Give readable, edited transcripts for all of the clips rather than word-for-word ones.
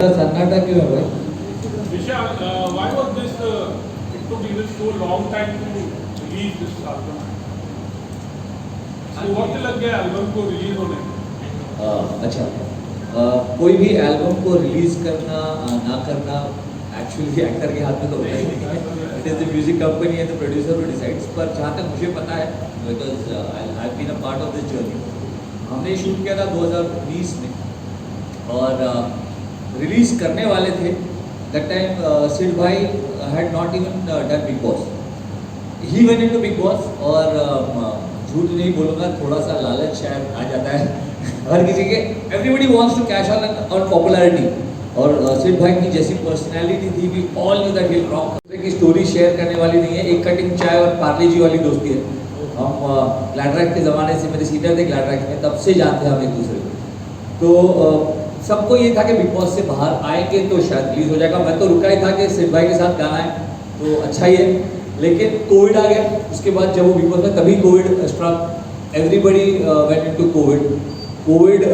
सन्नाटा क्यों है भाई? Vishal, why was this? It took even so long time to release this album. So वक्त लग गया एल्बम को रिलीज होने में? अच्छा, कोई भी एल्बम को रिलीज करना ना करना एक्चुअली एक्टर के हाथ में तो होता ही नहीं है. It is the music company and the producer who decides. पर जहाँ तक मुझे पता है, because I have been a part of this journey, हमने शूट किया था 2020 में और रिलीज करने वाले थे. दैट टाइम सिड भाई had not even done big boss. He went into big boss और झूठ नहीं बोलूँगा, थोड़ा सा लालच शायद आ जाता है हर किसी के. Everybody wants to cash on popularity. और सिड भाई की जैसी पर्सनैलिटी थी, we all knew that he will rock. की स्टोरी शेयर करने वाली नहीं है. एक कटिंग चाय और पार्ले जी वाली दोस्ती है. हम ग्लैडरैक के ज़माने से, मेरे सीनियर थे ग्लैडरैक में, तब से जानते हैं हम एक दूसरे को. तो सबको ये था कि बिग बॉस से बाहर आएंगे तो शायद रिलीज हो जाएगा. मैं तो रुका ही था कि सिड भाई के साथ गाना है तो अच्छा ही है. लेकिन कोविड आ गया. उसके बाद जब वो बिग बॉस में, तभी Covid struck. Everybody went into Covid. Covid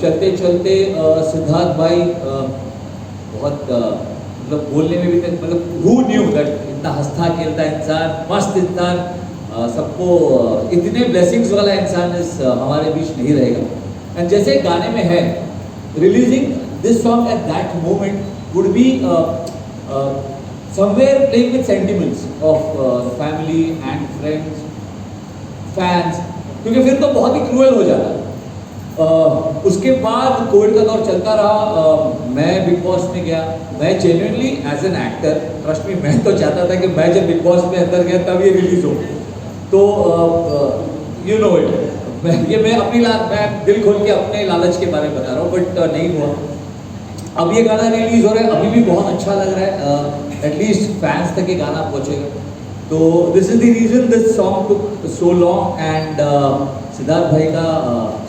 चलते चलते सिद्धार्थ भाई बहुत मतलब बोलने में भी, मतलब हु न्यू दैट इतना हंसता खेलता इंसान, मस्त इंसान, सबको इतने ब्लेसिंग्स वाला इंसान इस हमारे बीच नहीं रहेगा. एंड जैसे गाने में है, releasing this song at that moment would be somewhere playing with sentiments of family and friends, fans, क्योंकि फिर तो बहुत ही क्रूअल हो जाता. उसके बाद कोविड का दौर चलता रहा. मैं बिग बॉस में गया. मैं genuinely as an actor, trust me, मैं तो चाहता था कि मैं जब बिग बॉस में अंदर गया तब ये रिलीज हो. तो यू नो इट, मैं मैं दिल खोल के अपने लालच के बारे में बता रहा हूँ, बट नहीं हुआ. अब ये गाना रिलीज हो रहा है, अभी भी बहुत अच्छा लग रहा है. एटलीस्ट फैंस तक ये गाना पहुँचेगा. तो this is the reason this song took so long. And Siddharth भाई का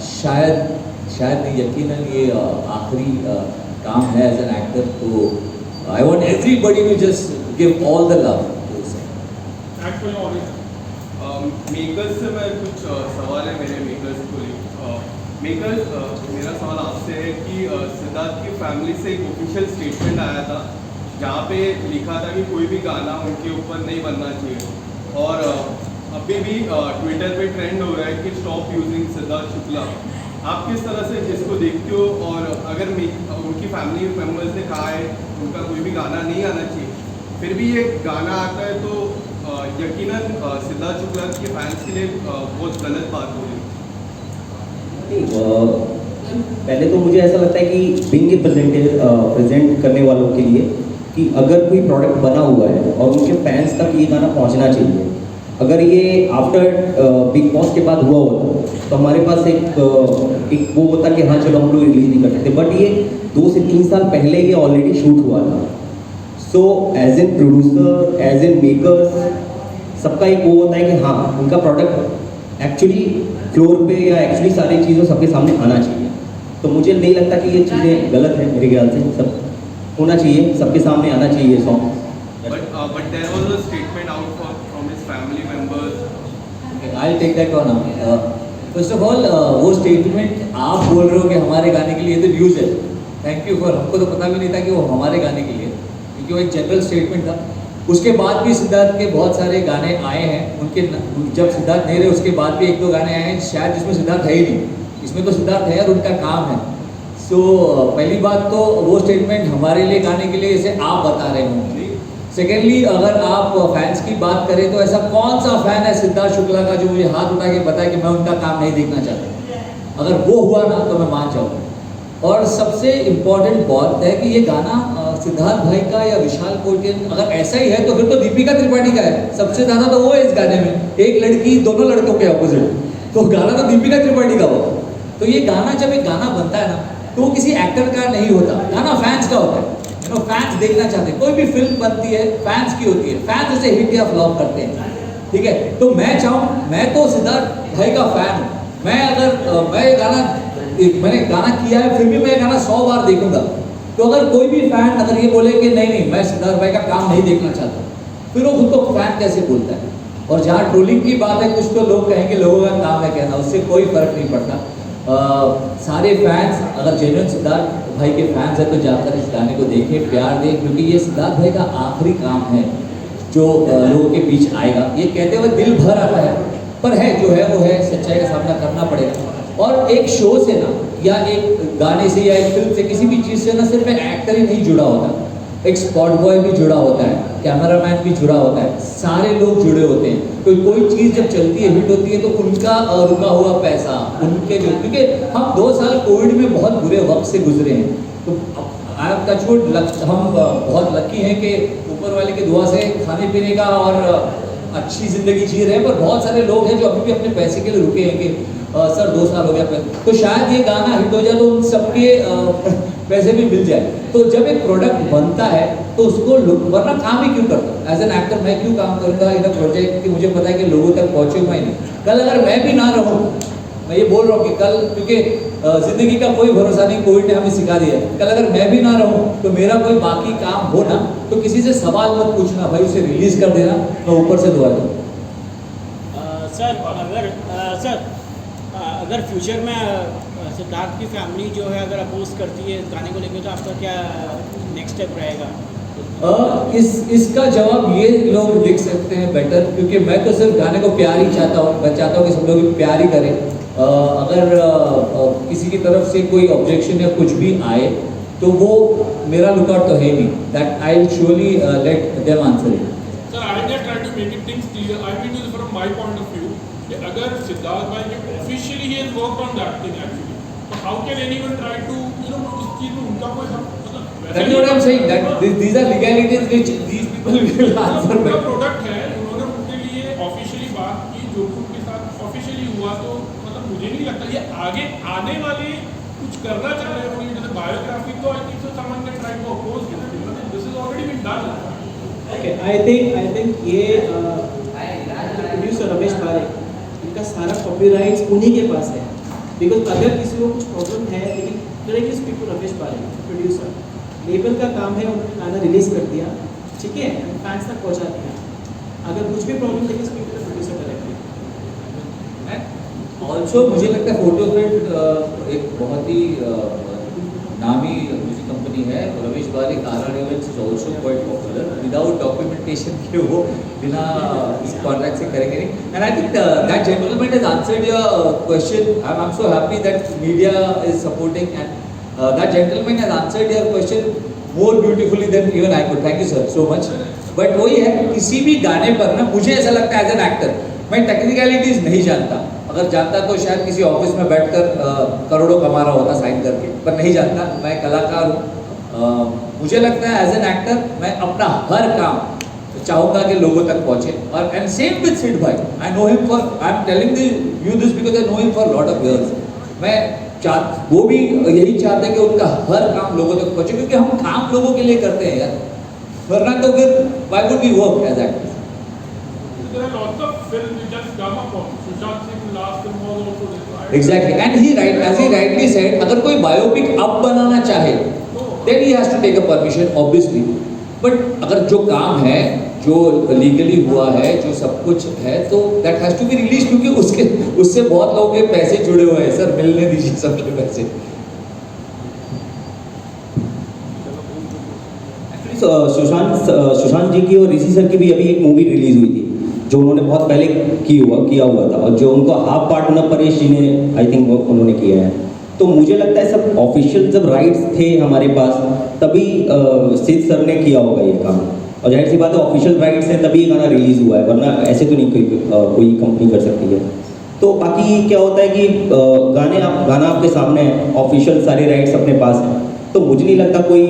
शायद नहीं, यकीनन ये आखिरी काम है एज एन एक्टर. तो I want everybody to just give all the love. Makers से मैं कुछ सवाल है मेरे मेकर्स को लेकर. मेकर्स, मेरा सवाल आपसे है कि सिद्धार्थ की फैमिली से एक ऑफिशियल स्टेटमेंट आया था जहाँ पे लिखा था कि कोई भी गाना उनके ऊपर नहीं बनना चाहिए. और अभी भी ट्विटर पे ट्रेंड हो रहा है कि स्टॉप यूजिंग सिद्धार्थ शुक्ला. आप किस तरह से जिसको देखते हो? और अगर उनकी फैमिली मेम्बर्स ने कहा है उनका कोई भी गाना नहीं आना चाहिए, फिर भी ये गाना आता है, तो यकीनन सिद्धार्थ शुक्ला के फैंस के लिए बहुत गलत बात हो रही है. पहले तो मुझे ऐसा लगता है कि बिंग प्रेजेंट करने वालों के लिए कि अगर कोई प्रोडक्ट बना हुआ है और उनके फैंस तक ये गाना पहुंचना चाहिए. अगर ये आफ्टर बिग बॉस के बाद हुआ होता तो हमारे पास एक वो होता कि हाँ चलो हम लोग रिलीज नहीं कर सकते. बट ये 2 से 3 साल पहले ये ऑलरेडी शूट हुआ था. So as an producer, as an makers, सबका एक वो होता है कि हाँ उनका प्रोडक्ट एक्चुअली फ्लोर पे या एक्चुअली सारी चीज़ों सबके सामने आना चाहिए. तो मुझे नहीं लगता कि ये चीज़ें गलत है. मेरे ख्याल से सब होना चाहिए, सबके सामने आना चाहिए ये song. But there was a statement out from his family members. I'll take that one up. First of all, वो स्टेटमेंट आप बोल रहे हो कि हमारे गाने के लिए, तो न्यूज़ है. थैंक यू फॉर, हमको तो पता भी नहीं था कि वो हमारे गाने के लिए, क्योंकि वो एक जनरल स्टेटमेंट था. उसके बाद भी सिद्धार्थ के बहुत सारे गाने आए हैं. उनके जब सिद्धार्थ नहीं रहे उसके बाद भी 1-2 गाने आए हैं शायद जिसमें सिद्धार्थ है ही नहीं. इसमें तो सिद्धार्थ है और उनका काम है. सो पहली बात तो वो स्टेटमेंट हमारे लिए गाने के लिए जैसे आप बता रहे हो. सेकेंडली, अगर आप फैंस की बात करें तो ऐसा कौन सा फैन है सिद्धार्थ शुक्ला का जो मुझे हाथ उठा के बताए कि मैं उनका काम नहीं देखना चाहता? अगर वो हुआ ना तो मैं मान जाऊँगा. और सबसे इम्पॉर्टेंट बात है कि ये गाना सिद्धार्थ भाई का या विशाल कोटियन, अगर ऐसा ही है तो फिर तो दीपिका त्रिपाठी का है. सबसे ज़्यादा तो वो है इस गाने में. एक लड़की दोनों लड़कों के अपोजिट, तो गाना तो दीपिका त्रिपाठी का हो. तो ये गाना, जब एक गाना बनता है ना, तो वो किसी एक्टर का नहीं होता. गाना फैंस का होता है. फैंस देखना चाहते हैं. कोई भी फिल्म बनती है फैंस की होती है. फैंस उसे हिट या फ्लॉप करते हैं. ठीक है, तो मैं तो सिद्धार्थ भाई का फैन हूँ. मैं अगर मैंने गाना किया है, फिर भी मैं गाना 100 बार देखूंगा. तो अगर कोई भी फैन अगर ये बोले कि नहीं मैं सिद्धार्थ भाई का काम नहीं देखना चाहता, फिर वो खुद को फैन कैसे बोलता है? और जहाँ ट्रोलिंग की बात है, कुछ तो लोग कहेंगे लोगों का काम है कहना, उससे कोई फर्क नहीं पड़ता. सारे फैंस अगर जेन्युइन सिद्धार्थ भाई के फैंस हैं तो जाकर इस गाने को देखें, प्यार दें, क्योंकि ये सिद्धार्थ भाई का आखिरी काम है जो लोगों के बीच आएगा। ये कहते हुए दिल भर आता है, पर है जो है वो है, सच्चाई का सामना करना पड़ेगा। और एक शो से ना, या एक गाने से, या एक फिल्म से, किसी भी चीज़ से ना सिर्फ एक्टर ही नहीं जुड़ा होता, एक स्पॉट बॉय भी जुड़ा होता है, कैमरामैन भी जुड़ा होता है, सारे लोग जुड़े होते हैं। कोई चीज़ जब चलती है, हिट होती है, तो उनका रुका हुआ पैसा, उनके जो, क्योंकि हम 2 साल कोविड में बहुत बुरे वक्त से गुजरे हैं, तो आई एम टचवुड, हम बहुत लकी हैं कि ऊपर वाले की दुआ से खाने पीने का और अच्छी ज़िंदगी जी रहे हैं। पर बहुत सारे लोग हैं जो अभी भी अपने पैसे के लिए रुके हैं कि सर 2 साल हो गया, तो शायद ये गाना हिट हो जाए तो उन सबके पैसे भी मिल जाए। तो जब एक प्रोडक्ट बनता है तो उसको वरना काम ही क्यों करता? एज एन एक्टर मैं क्यों काम करूँगा इन अ प्रोजेक्ट कि मुझे पता है कि लोगों तक पहुँचूंगा ही नहीं। कल अगर मैं भी ना रहूँ, मैं ये बोल रहा हूँ कि कल, क्योंकि ज़िंदगी का कोई भरोसा नहीं, कोविड ने हमें सिखा दिया, कल अगर मैं भी ना रहूँ तो मेरा कोई बाकी काम हो ना, तो किसी से सवाल मत पूछना भाई, उसे रिलीज़ कर देना, मैं ऊपर से दुआ दूँ। सर अगर फ्यूचर में सिद्धार्थ की फैमिली जो है अगर अपोज करती है इस गाने को लेकर, तो आपका क्या नेक्स्ट स्टेप रहेगा? इसका जवाब ये लोग लिख सकते हैं बेटर, क्योंकि मैं तो सिर्फ गाने को प्यार ही चाहता हूँ। मैं चाहता हूँ कि सब लोग प्यार ही करें। अगर किसी की तरफ से कोई ऑब्जेक्शन या कुछ भी आए तो वो मेरा लुकआउट तो है नहीं, that I will surely let them answer it. Sir, I just try to make it things clear. I mean, from my point of view, कि अगर सिद्धार्थ भाई ने officially he has worked on that thing actually, so how can anyone try to, इस चीज में उनका कोई That is what I am saying, that these are legalities which these people will answer उनका back. प्रोडक्ट है, उन्होंने उनके लिए ऑफिशियली बात की, जो भी उनके साथ ऑफिशियली हुआ, तो मतलब मुझे नहीं लगता ये आगे आने वाले कुछ करना चाह रहे होंगे, जैसे बायोग्राफी, तो I think so someone can try to oppose this is already been done. Okay, I think ये प्रोड्यूसर रमेश पारेख, इनका सारा कॉपीराइट्स उन्हीं के पास है। बिकॉज अगर किसी को कुछ प्रॉब्लम है, लेकिन directly speak to Ramesh Parekh, producer. Label का काम है, उन्होंने गाना रिलीज कर दिया, ठीक है, फैंस तक पहुंचा दिया। अगर कुछ भी प्रॉब्लम लेकिन speak to producer directly. Also मुझे लगता है फोटोफ्रेंड एक बहुत ही नामी म्यूजिक कंपनी है। Ramesh Parekh R events is also quite popular. Without documentation के वो बिना इस कॉन्ट्रैक्ट से करेंगे नहीं। And I think that gentleman has answered your question. I am so happy that media is supporting, and that gentleman has answered your question more beautifully than even I could. Thank you sir so much. But वही है, किसी भी गाने पर ना मुझे ऐसा लगता है एज एन एक्टर मैं टेक्निकलिटीज नहीं जानता। अगर जानता तो शायद किसी ऑफिस में बैठकर करोड़ों कमा रहा होता साइन करके, पर नहीं जानता। मैं कलाकार हूँ। मुझे लगता है एज एन एक्टर मैं अपना हर काम चाहूँगा कि लोगों तक पहुँचे। और एंड सेम विद सिड भाई, I know him for, I am telling you this because I know him for lot of years. मैं वो भी यही चाहते हैं कि उनका हर काम लोगों तक पहुँचे, क्योंकि हम काम लोगों के लिए करते हैं यार, वरना तो फिर why would we work as actors. There are lots of films which just come up on. Sushant Singh last film was also this. Exactly, and as he rightly said, अगर कोई बायोपिक अब बनाना चाहे, then he has to take a permission, obviously. But अगर जो काम है, जो legally हुआ है, जो सब कुछ है, तो that has to be released, क्योंकि उससे बहुत लोगों के पैसे जुड़े हुए हैं। सर मिलने दीजिए सबके पैसे। सुशांत जी की और ऋषि सर की भी अभी एक मूवी रिलीज हुई थी जो उन्होंने बहुत पहले किया हुआ था, और जो उनको हाफ पार्ट होना परेश जी ने आई थिंक उन्होंने किया है। तो मुझे लगता है सब ऑफिशियल जब राइट्स थे हमारे पास तभी सिद्ध सर ने किया होगा ये काम, और जाहिर सी बात है ऑफिशियल राइट्स है तभी ये गाना रिलीज हुआ है, वरना ऐसे तो नहीं कोई कंपनी कर सकती है। तो बाकी क्या होता है कि गाना आपके सामने है, ऑफिशियल सारे राइट्स अपने पास हैं, तो मुझे नहीं लगता कोई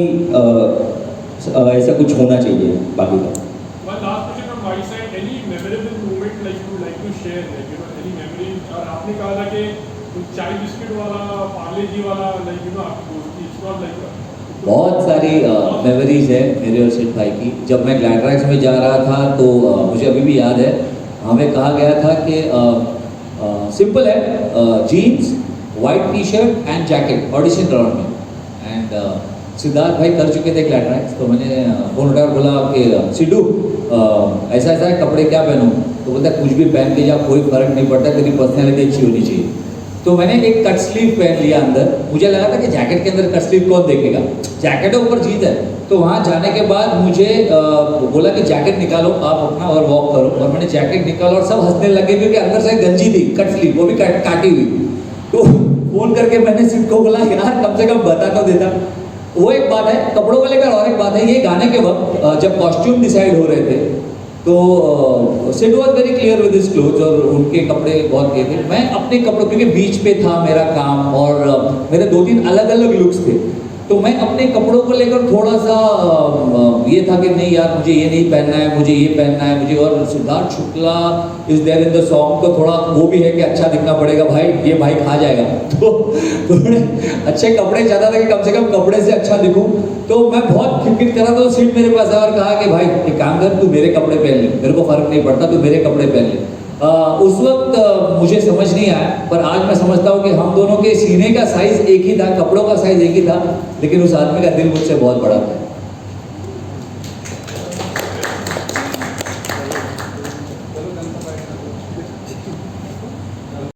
ऐसा कुछ होना चाहिए बाकी का। One last question from my side. Any memorable moment like you like to share? Like any memory? और आपने कहा था कि चाय बिस्किट वाला, पार्ले जी वाला, like आपकी दोस्ती, it's not like बहुत सारी मेमोरीज है मेरे और सिद्ध भाई की। जब मैं ग्लैडरैक्स में जा रहा था तो मुझे अभी भी याद है, हमें कहा गया था कि सिंपल है, jeans, white T shirt and jacket audition round में। एंड सिद्धार्थ भाई कर चुके थे ग्लैडरैक्स, तो मैंने फोन उठाकर बोला कि सिद्धू ऐसा ऐसा है, कपड़े क्या पहनूं? तो बोलता कुछ भी पहन के जा, कोई फर्क नहीं पड़ता, तेरी पर्सनैलिटी अच्छी होनी चाहिए। तो मैंने एक कट स्लीव पहन लिया अंदर। मुझे लगा था कि जैकेट के अंदर कट स्लीव कौन देखेगा, जैकेट ऊपर जीत है। तो वहाँ जाने के बाद मुझे बोला कि जैकेट निकालो आप अपना और वॉक करो, और मैंने जैकेट निकाला और सब हंसने लगे क्योंकि अंदर से गंजी थी कट स्लीव, वो भी काटी हुई। तो फोन करके मैंने सिड को बोला यार कम से कम बता तो देता। वो एक बात है, कपड़ों को लेकर और एक बात है, ये गाने के वक्त जब कॉस्ट्यूम डिसाइड हो रहे थे तो Sid was very clear with his clothes, और उनके कपड़े बहुत ये थे। मैं अपने कपड़ों, क्योंकि बीच पे था मेरा काम और मेरे 2-3 अलग अलग लुक्स थे, तो मैं अपने कपड़ों को लेकर थोड़ा सा ये था कि नहीं यार मुझे ये नहीं पहनना है, मुझे ये पहनना है मुझे। और Siddharth Shukla is there in the song, तो थोड़ा वो भी है कि अच्छा दिखना पड़ेगा भाई, ये भाई खा जाएगा। तो थोड़े अच्छे कपड़े चाहता था कि कम से कम कपड़े से अच्छा दिखूं। तो मैं बहुत खिटखिट करा, तो सीट मेरे पास आया और कहा कि भाई एक काम कर, तू मेरे कपड़े पहन ले, मेरे को फर्क नहीं पड़ता, तू मेरे कपड़े पहन ले। उस वक्त मुझे समझ नहीं आया, पर आज मैं समझता हूँ कि हम दोनों के सीने का साइज एक ही था, कपड़ों का साइज एक ही था, लेकिन उस आदमी का दिल मुझसे बहुत बड़ा था।